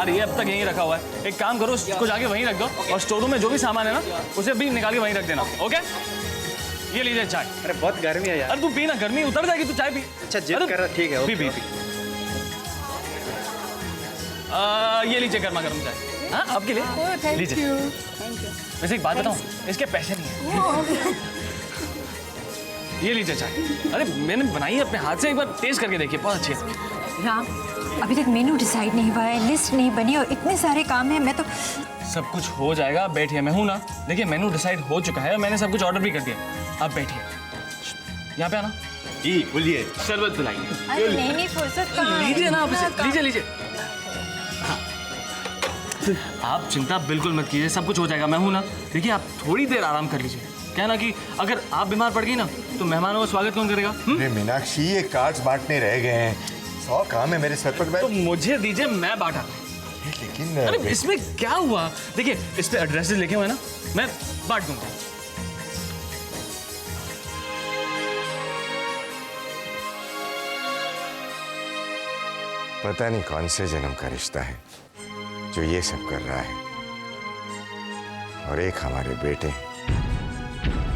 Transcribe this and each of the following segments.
यार ये अब तक यहीं रखा हुआ है। एक काम करो, उसको जाके वहीं रख दो और स्टोर रूम में जो भी सामान है ना उसे भी निकाल के वहीं रख देना। ओके, ये लीजिए चाय। अरे बहुत गर्मी है यार। अरे तू पी ना, गर्मी उतर जाएगी, तू चाय पी। अच्छा जिद कर रहा, ठीक है। P P P. ये लीजिए गर्मा गर्म चाय। हाँ आपके लिए लीजिए। वैसे एक बात बताऊँ, इसके पैसे नहीं है। ये लीजिए चाय। अरे मैंने बनाई है अपने हाथ से, एक बार टेस्ट करके देखिए, बहुत अच्छी है। राम, अभी तक मेनू डिसाइड नहीं हुआ है, लिस्ट नहीं बनी और इतने सारे काम हैं। मैं तो सब कुछ हो जाएगा, बैठिए। मैं हूं ना। देखिए मेनू डिसाइड हो चुका है और मैंने सब कुछ ऑर्डर भी कर दिया। आप बैठिए, यहाँ पे आना जी। बोलिए। शरबत पिलाइए। अरे नहीं फुर्सत कहाँ है? लीजिए ना आप इसे, लीजिए लीजिए। आप चिंता बिल्कुल मत कीजिए, सब कुछ हो जाएगा। मैं हूं ना। देखिए आप थोड़ी देर आराम कर लीजिए। क्या ना कि अगर आप बीमार पड़ गई ना तो मेहमानों का स्वागत कौन करेगा? अरे मीनाक्षी, ये कार्ड्स बांटने रह गए हैं, 100 काम है मेरे सर पर। तो मुझे दीजिए, मैं बांटा। लेकिन अरे इसमें क्या हुआ? देखिए इस पे एड्रेसेस लिखे हुए हैं ना, मैं बांट दूंगा। पता नहीं कौन से जन्म का रिश्ता है जो ये सब कर रहा है, और एक हमारे बेटे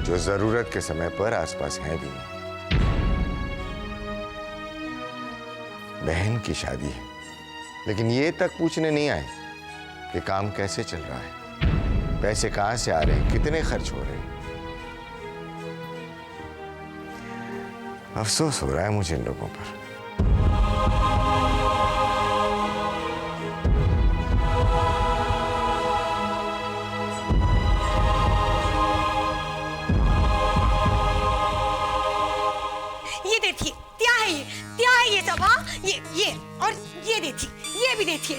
जो जरूरत के समय पर आसपास हैं भी नहीं। बहन की शादी है, लेकिन ये तक पूछने नहीं आए कि काम कैसे चल रहा है, पैसे कहां से आ रहे हैं, कितने खर्च हो रहे हैं। अफसोस हो रहा है मुझे इन लोगों पर। ये भी देखिए,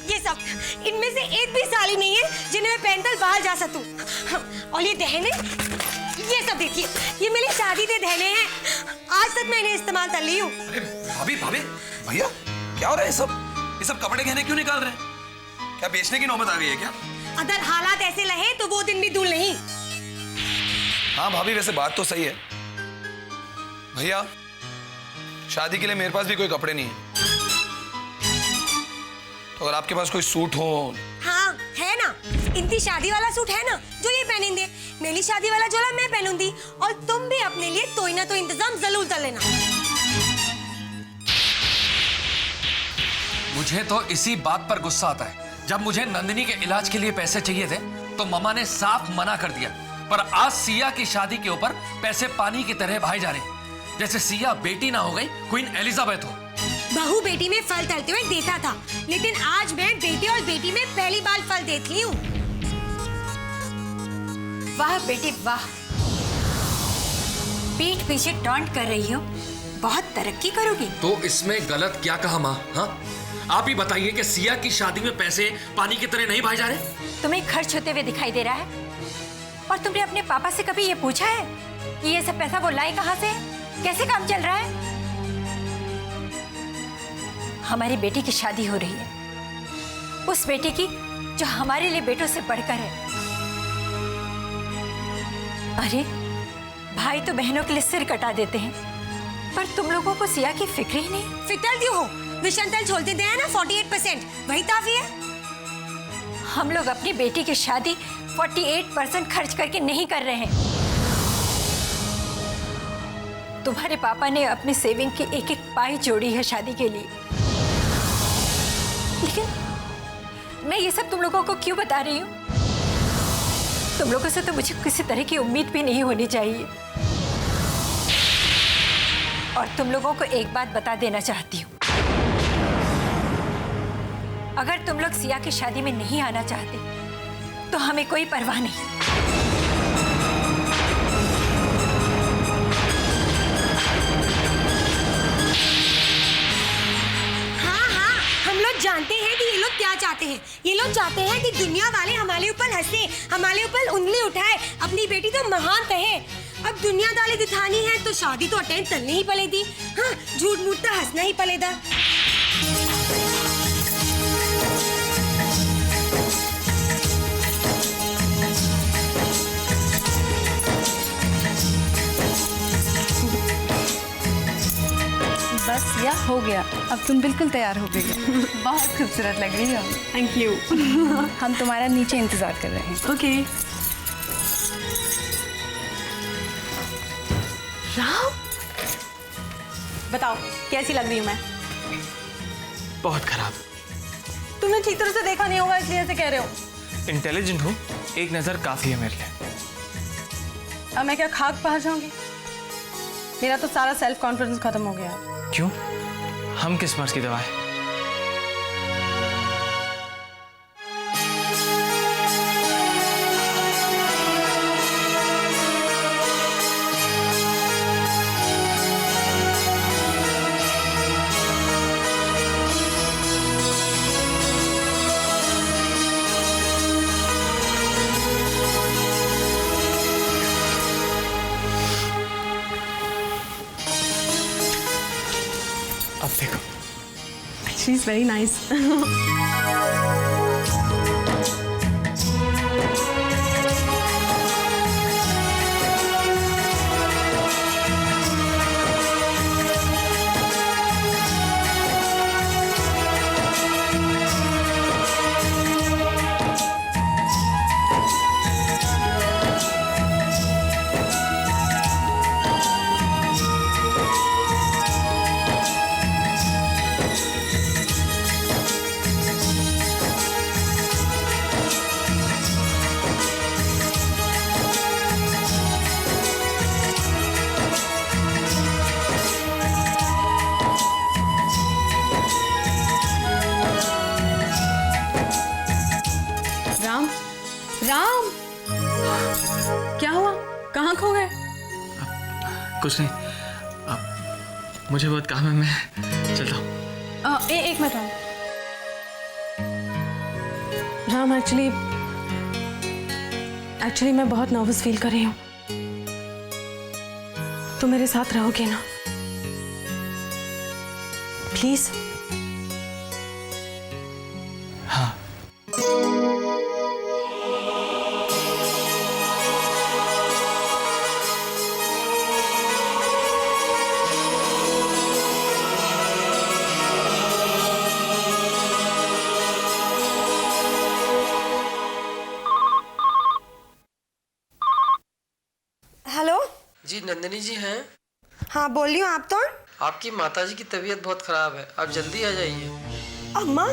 ये सब, इनमें से एक भी साली नहीं है जिन्हें मैं पहनकर बाहर जा सकूं। और ये दहने, ये सब देखिए, ये मेरी शादी के दहने हैं। आज तक मैं इन्हें इस्तेमाल कर ली हूँ। भाभी भाभी भैया, क्या हो रहा है ये सब कपड़े गहने क्यों निकाल रहे हैं? क्या बेचने की नौबत आ गई है क्या? अगर हालात ऐसे रहे तो वो दिन भी दूर नहीं। हाँ भाभी, वैसे बात तो सही है। भैया, शादी के लिए मेरे पास भी कोई कपड़े नहीं है, तो अगर आपके पास कोई सूट हो। हाँ है ना, इनकी शादी वाला सूट है ना जो ये पहनेंगे, मेरी शादी वाला झोला मैं पहनूंगी, और तुम भी अपने लिए कोई ना तो इंतजाम जरूर कर लेना। मुझे तो इसी बात पर गुस्सा आता है। जब मुझे नंदिनी के इलाज के लिए पैसे चाहिए थे तो मम्मा ने साफ मना कर दिया, पर आज सिया की शादी के ऊपर पैसे पानी की तरह बहाए जा रहे हैं, जैसे सिया बेटी ना हो गई क्वीन एलिजाबेथ हो। बहू बेटी में फल तलते हुए देखा था, लेकिन आज मैं बेटे और बेटी में पहली बार फल देख ली हूँ। वाह बेटी वाह, पीठ पीछे टॉन्ट कर रही हो, बहुत तरक्की करोगी। तो इसमें गलत क्या कहा माँ? हाँ, आप ही बताइए कि सिया की शादी में पैसे पानी की तरह नहीं बहाए जा रहे? तुम्हें खर्च होते हुए दिखाई दे रहा है, और तुमने अपने पापा से कभी ये पूछा है कि ये सब पैसा वो लाए कहाँ से, कैसे काम चल रहा है? हमारी बेटी की शादी हो रही है, उस बेटी की जो हमारे लिए बेटों से बढ़कर है। अरे भाई तो बहनों के लिए सिर कटा देते हैं, पर तुम लोगों को सिया की फिक्र ही नहीं। फिक्र क्यों हो? विषंतल छोड़ते थे ना 48%, वही काफी है। हम लोग अपनी बेटी की शादी 48% खर्च करके नहीं कर रहे हैं। तुम्हारे पापा ने अपनी सेविंग की एक एक पाई जोड़ी है शादी के लिए, लेकिन मैं ये सब तुम लोगों को क्यों बता रही हूँ? तुम लोगों से तो मुझे किसी तरह की उम्मीद भी नहीं होनी चाहिए। और तुम लोगों को एक बात बता देना चाहती हूँ, अगर तुम लोग सिया की शादी में नहीं आना चाहते तो हमें कोई परवाह नहीं। जानते हैं कि ये लोग क्या चाहते हैं। ये लोग चाहते हैं कि दुनिया वाले हमारे ऊपर हंसे, हमारे ऊपर उंगली उठाए, अपनी बेटी तो महान कहे। अब दुनियादारी दिखानी है तो शादी तो अटेंड करनी ही पड़ेगी। हाँ, झूठ मूठ तो हंसना ही पड़ेगा। बस या हो गया, अब तुम बिल्कुल तैयार हो गई हो। बहुत खूबसूरत लग रही हो। Thank you. हम तुम्हारा नीचे इंतजार कर रहे हैं। ओके। राम, बताओ कैसी लग रही हूँ मैं? बहुत खराब। तुमने ठीक तरह से देखा नहीं होगा इसलिए ऐसे कह रहे हो। इंटेलिजेंट हूँ, एक नजर काफी है मेरे लिए। अब मैं क्या खाक पा जाऊंगी? मेरा तो सारा सेल्फ कॉन्फिडेंस खत्म हो गया। क्यों? हम किस मर्ज की दवा है? अब देखो। She is very nice. Ram, Ram, क्या हुआ? कहाँ खो गए? कुछ नहीं। अब मुझे बहुत काम है, मैं चलता हूँ। एक मिनट राम, एक्चुअली मैं बहुत नर्वस फील कर रही हूँ। तुम मेरे साथ रहोगे ना? प्लीज। हाँ। हेलो जी नंदिनी जी हैं? हाँ बोल रही हूँ। आप कौन? आपकी माताजी की तबीयत बहुत खराब है, आप जल्दी आ जाइए। अम्मा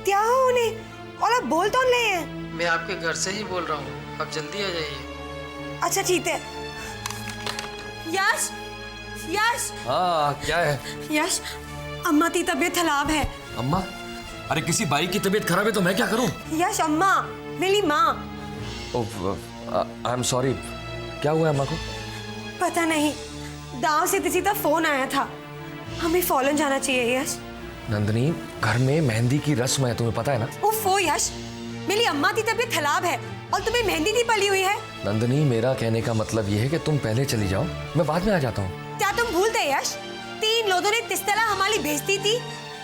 क्या हो उन्हें? और आप बोल तो ले हैं? मैं आपके घर से ही बोल रहा हूँ, आप जल्दी आ जाइए। अच्छा ठीक है। यश, यश। हाँ क्या है? यश, अम्मा की तबीयत खराब है। अम्मा? अरे किसी बाई की तबीयत खराब है तो मैं क्या करूं? यश, अम्मा, मेरी माँ। I am sorry. क्या हुआ अम्मा को? पता नहीं, गांव से किसी का फोन आया था, हमें फॉलन जाना चाहिए। यश। नंदिनी, घर में मेहंदी की रस्म है, तुम्हें पता है ना? ओफो यश, मेरी अम्मा की तबीयत खराब है और तुम्हें मेहंदी की पली हुई है। नंदिनी, मेरा कहने का मतलब यह है कि तुम पहले चली जाओ, मैं बाद में आ जाता हूँ। क्या तुम भूल गए यश? 3 लोगों ने किस तरह हमारी बेइज्जती की,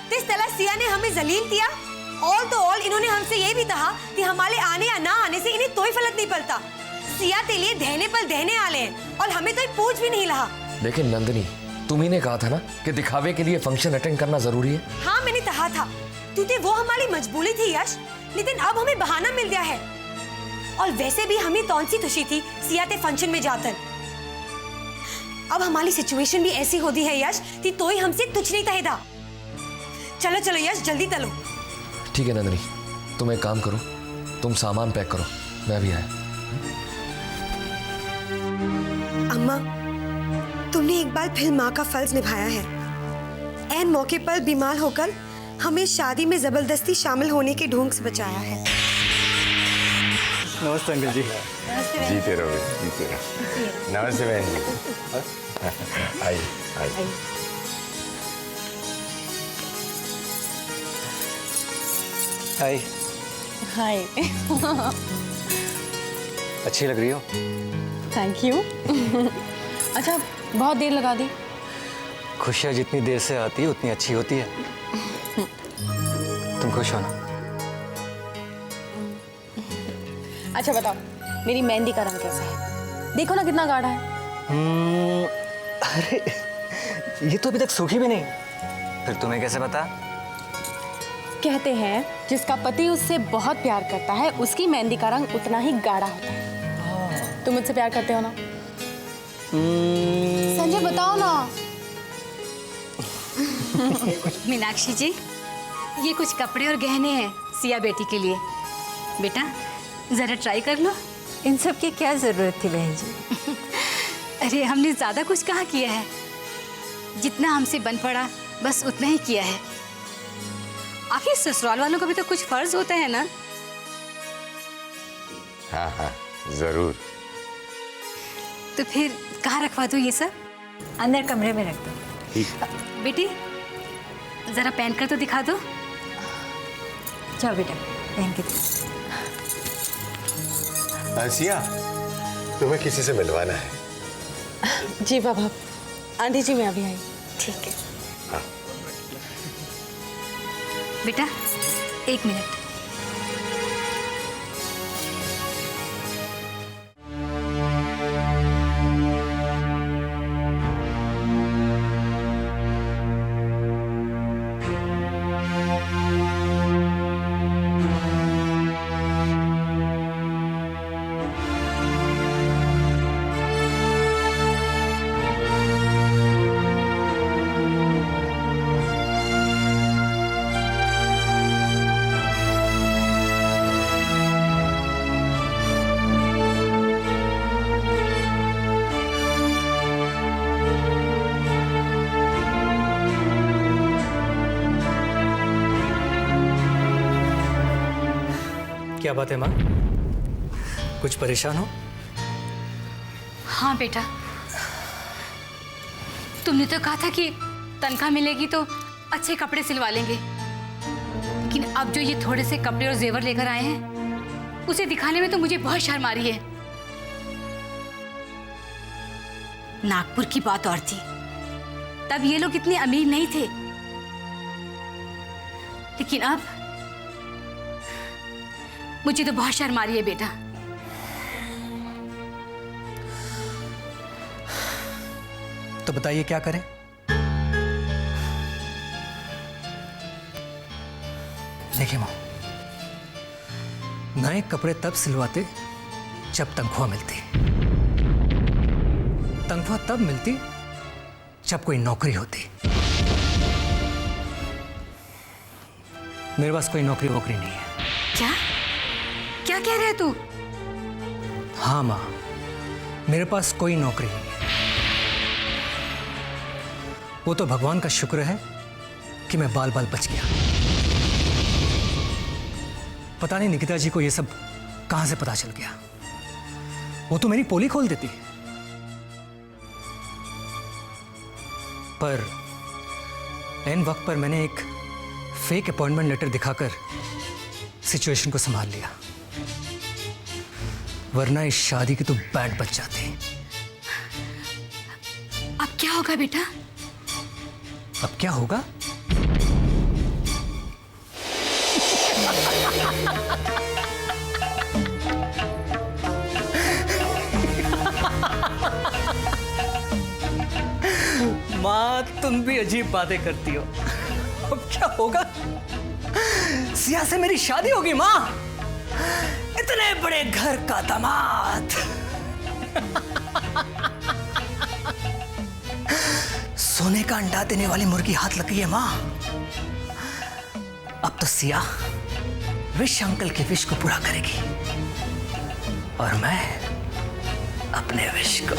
किस तरह सिया ने हमें जलील किया। ऑल तो ऑल इन्होंने हमसे ये भी कहा कि हमारे आने या ना आने से इन्हें कोई फर्क नहीं पड़ता। सिया के लिए देने पर देने आले हैं और हमें तो पूछ भी नहीं रहा। लेकिन नंदिनी, तुम ही ने कहा था ना कि दिखावे के लिए फंक्शन अटेंड करना जरूरी है। हाँ मैंने कहा था, क्योंकि वो हमारी मजबूरी थी यश, लेकिन अब हमें बहाना मिल गया है। और वैसे भी हमें कौन सी खुशी थी सिया के फंक्शन में जाकर। अब हमारी सिचुएशन भी ऐसी होती है यश कि कोई हमसे कुछ नहीं कहेगा। चलो चलो यश, जल्दी चलो। ठीक है नंदिनी, तुम एक काम करो, तुम सामान पैक करो, मैं भी आया। अम्मा, तुमने एक बार फिर माँ का फर्ज निभाया है। ऐन मौके पर बीमार होकर हमें शादी में जबरदस्ती शामिल होने के ढोंग से बचाया है। नमस्ते अंकल जी। जीते रहो, जीते रहो। नमस्ते बहन जी। आइए आइए। हाय। हाय। अच्छी लग रही हो। Thank you. अच्छा, बहुत देर लगा दी। खुशियाँ जितनी देर से आती है उतनी अच्छी होती है। तुम खुश हो ना? अच्छा बताओ, मेरी मेहंदी का रंग कैसा है? देखो ना कितना गाढ़ा है। अरे ये तो अभी तक सूखी भी नहीं। फिर तुम्हें कैसे पता? कहते हैं जिसका पति उससे बहुत प्यार करता है उसकी मेहंदी का रंग उतना ही गाढ़ा होता है। तुम मुझसे प्यार करते हो ना? संजय बताओ ना। मीनाक्षी जी, ये कुछ कपड़े और गहने हैं सिया बेटी के लिए। बेटा जरा ट्राई कर लो। इन सब की क्या जरूरत थी बहन जी? अरे हमने ज्यादा कुछ कहाँ किया है, जितना हमसे बन पड़ा बस उतना ही किया है। आखिर ससुराल वालों का भी तो कुछ फर्ज होता है ना। हाँ हाँ जरूर। तो फिर कहाँ रखवा दो ये सब? अंदर कमरे में रख दो। बेटी जरा पहन कर तो दिखा दो। जाओ बेटा पहन के। सिया, तुम्हें किसी से मिलवाना है। जी बाबा, आंधी जी मैं अभी आई। ठीक है। हाँ। बेटा 1 मिनट। क्या बात है माँ? कुछ परेशान हो? हाँ बेटा, तुमने तो कहा था कि तनख्वाह मिलेगी तो अच्छे कपड़े सिलवा लेंगे, लेकिन अब जो ये थोड़े से कपड़े और जेवर लेकर आए हैं उसे दिखाने में तो मुझे बहुत शर्म आ रही है। नागपुर की बात और थी, तब ये लोग इतने अमीर नहीं थे, लेकिन अब मुझे तो बहुत शर्म आ रही है बेटा। तो बताइए क्या करें? देखिए माँ, नए कपड़े तब सिलवाते जब तनख्वाह मिलती, तनख्वाह तब मिलती जब कोई नौकरी होती। मेरे पास कोई नौकरी वोकरी नहीं है। क्या क्या कह रहे तू? हाँ माँ, मेरे पास कोई नौकरी नहीं है। वो तो भगवान का शुक्र है कि मैं बाल बाल बच गया। पता नहीं निकिता जी को ये सब कहां से पता चल गया। वो तो मेरी पोली खोल देती, पर एन वक्त पर मैंने एक फेक अपॉइंटमेंट लेटर दिखाकर सिचुएशन को संभाल लिया, वरना इस शादी की तो बैंड बच जाती। अब क्या होगा बेटा? अब क्या होगा? माँ तुम भी अजीब बातें करती हो। अब क्या होगा? सिया से मेरी शादी होगी माँ, इतने बड़े घर का दामाद। सोने का अंडा देने वाली मुर्गी हाथ लग गई है माँ। अब तो सिया विश अंकल के विश को पूरा करेगी और मैं अपने विश को।